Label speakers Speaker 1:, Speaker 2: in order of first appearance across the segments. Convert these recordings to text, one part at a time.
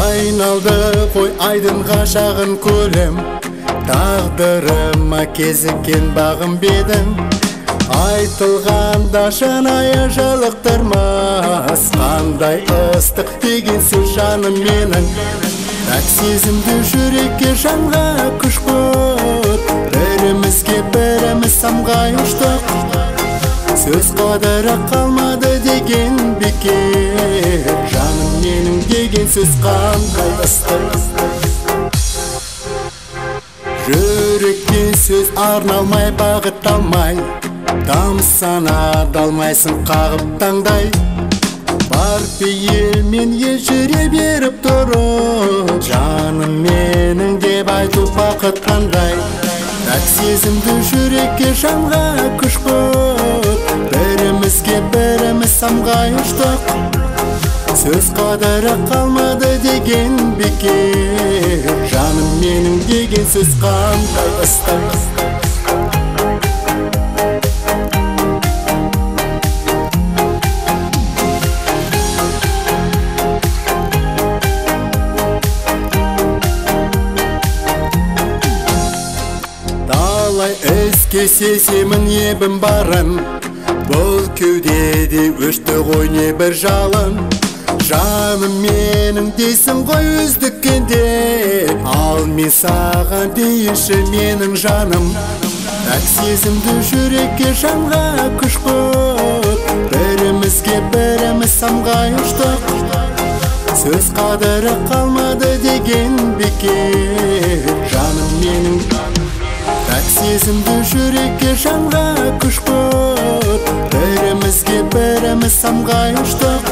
Speaker 1: Айналды қой айдын ғашағын көлем, тағдырыма кезіккен бағым бедің. Айтылғанда шанайы жалықтырмас, қандай ыстық деген сөз жаным менің. Пәк сезімді жүрекке жанға күш қот, бірімізге біріміз самғай ұштық. Сөз қадірі қалмады деген бекер, жаным менің деген сөз қандай ыстық. Жүрекке сөз арналмай бағытталмай, тамсана далмайсың қағып таңдай. Бар пейілмен ежіре беріп тұрып, жаным менің деп айту бақыт қандай. Пәк сезімді жүрекке жанға күш қот, бірімізге біріміз самғай ұштық. Сөз қадірі қалмады деген бекер, жаным менің деген сөз қандай ыстық. Іске сеземін ебім барын, бұл кеудеде өшті ғой небір жалын. Жаным менің дейсің ғой өздіккенде, ал мен саған дейші менің жаным. Пәк сезімді жүрекке жанға күш қот, бірімізге біріміз самғай ұштық. Сөз қадірі қалмады деген бекер, жаным менің. Пәк сезімді жүрекке жанға күш қот, бірімізге біріміз самғай ұштық.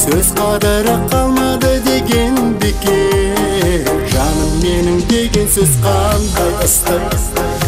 Speaker 1: Сөз қадірі қалмады деген бекер, жаным менің деген сөз қандай ыстық.